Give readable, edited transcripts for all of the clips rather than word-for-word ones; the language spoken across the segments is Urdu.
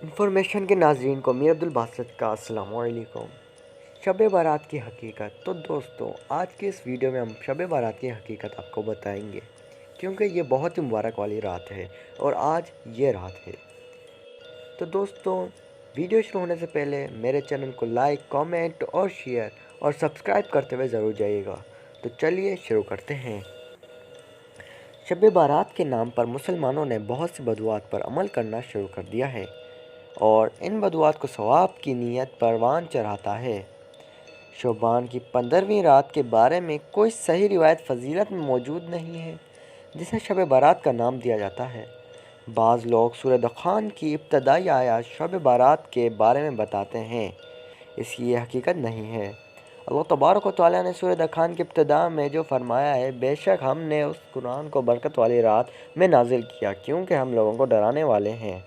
انفارمیشن کے ناظرین کو میر عبدالباسط کا السلام علیکم۔ شب بارات کی حقیقت۔ تو دوستوں، آج کے اس ویڈیو میں ہم شب بارات کی حقیقت آپ کو بتائیں گے، کیونکہ یہ بہت ہی مبارک والی رات ہے اور آج یہ رات ہے۔ تو دوستوں، ویڈیو شروع ہونے سے پہلے میرے چینل کو لائک، کامنٹ اور شیئر اور سبسکرائب کرتے ہوئے ضرور جائیے گا۔ تو چلیے شروع کرتے ہیں۔ شب بارات کے نام پر مسلمانوں نے بہت سی بدعات پر عمل کرنا شروع کر دیا ہے اور ان بدعات کو ثواب کی نیت پروان چڑھاتا ہے۔ شعبان کی 15ویں رات کے بارے میں کوئی صحیح روایت فضیلت میں موجود نہیں ہے جسے شب بارات کا نام دیا جاتا ہے۔ بعض لوگ سورہ دخان کی ابتدائی آیات شب بارات کے بارے میں بتاتے ہیں، اس کی یہ حقیقت نہیں ہے۔ اللہ تبارک و تعالیٰ نے سورہ دخان کی ابتدا میں جو فرمایا ہے، بے شک ہم نے اس قرآن کو برکت والی رات میں نازل کیا کیونکہ ہم لوگوں کو ڈرانے والے ہیں۔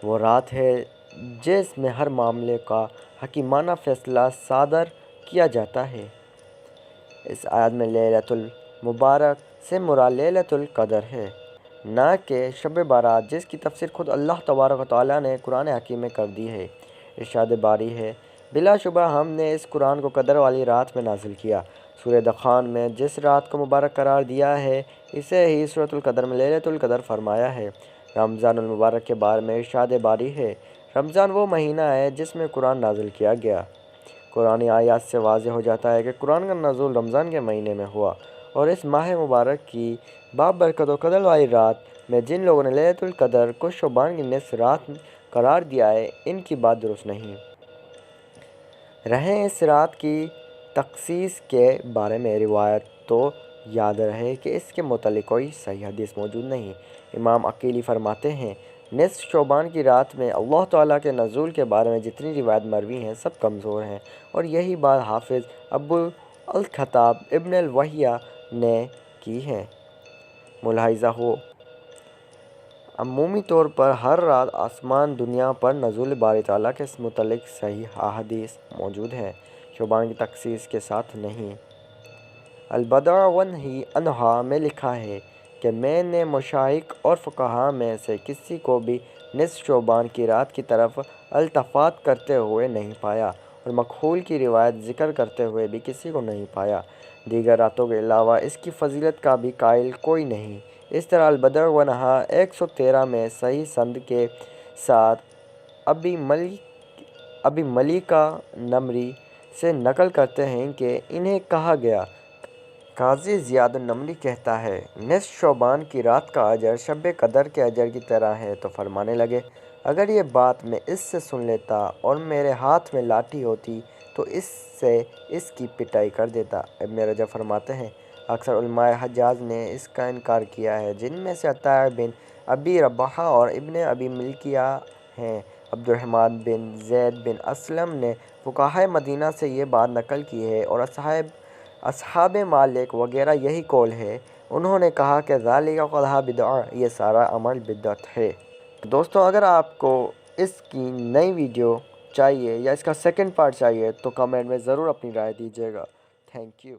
وہ رات ہے جس میں ہر معاملے کا حکیمانہ فیصلہ صادر کیا جاتا ہے۔ اس آیت میں لیلۃ المبارک سے مراد لیلۃ القدر ہے، نہ کہ شب بارات، جس کی تفسیر خود اللہ تبارک و تعالیٰ نے قرآن حکیم میں کر دی ہے۔ ارشاد باری ہے، بلا شبہ ہم نے اس قرآن کو قدر والی رات میں نازل کیا۔ سورہ دخان میں جس رات کو مبارک قرار دیا ہے، اسے ہی سورۃ القدر میں لیلۃ القدر فرمایا ہے۔ رمضان المبارک کے بارے میں ارشاد باری ہے، رمضان وہ مہینہ ہے جس میں قرآن نازل کیا گیا۔ قرآنی آیات سے واضح ہو جاتا ہے کہ قرآن کا نزول رمضان کے مہینے میں ہوا اور اس ماہ مبارک کی بابرکت و قدر والی رات میں جن لوگوں نے لیلۃ القدر کو شعبان کی نصف رات قرار دیا ہے، ان کی بات درست نہیں۔ رہیں اس رات کی تخصیص کے بارے میں روایت، تو یاد رہے کہ اس کے متعلق کوئی صحیح حدیث موجود نہیں۔ امام عقیلی فرماتے ہیں، نصف شعبان کی رات میں اللہ تعالیٰ کے نزول کے بارے میں جتنی روایت مروی ہیں سب کمزور ہیں، اور یہی بات حافظ ابو الخطاب ابن الوہیہ نے کی ہے۔ ملاحظہ ہو، عمومی طور پر ہر رات آسمان دنیا پر نزول باری تعالیٰ کے متعلق صحیح احادیث موجود ہیں، شعبان کی تخصیص کے ساتھ نہیں۔ البدع والنہی عنہا میں لکھا ہے کہ میں نے مشائخ اور فقہاء میں سے کسی کو بھی نصف شعبان کی رات کی طرف التفات کرتے ہوئے نہیں پایا اور مکحول کی روایت ذکر کرتے ہوئے بھی کسی کو نہیں پایا۔ دیگر راتوں کے علاوہ اس کی فضیلت کا بھی قائل کوئی نہیں۔ اس طرح البدع والنہا 113 میں صحیح سند کے ساتھ ابی ملیکہ نمری سے نقل کرتے ہیں کہ انہیں کہا گیا۔ قاضی زیاد النمری کہتا ہے، نصف شعبان کی رات کا اجر شب قدر کے اجر کی طرح ہے، تو فرمانے لگے، اگر یہ بات میں اس سے سن لیتا اور میرے ہاتھ میں لاٹھی ہوتی تو اس سے اس کی پٹائی کر دیتا۔ ابن رجب فرماتے ہیں، اکثر علماء حجاز نے اس کا انکار کیا ہے، جن میں سے عطاء بن ابی رباح اور ابن ابی ملیکہ ہیں۔ عبد الرحمن بن زید بن اسلم نے فقہائے مدینہ سے یہ بات نقل کی ہے اور اصحاب مالک وغیرہ یہی قول ہے۔ انہوں نے کہا کہ ذالک کلھا بدع، یہ سارا عمل بدعت ہے۔ دوستوں، اگر آپ کو اس کی نئی ویڈیو چاہیے یا اس کا سیکنڈ پارٹ چاہیے تو کمنٹ میں ضرور اپنی رائے دیجیے گا۔ Thank you.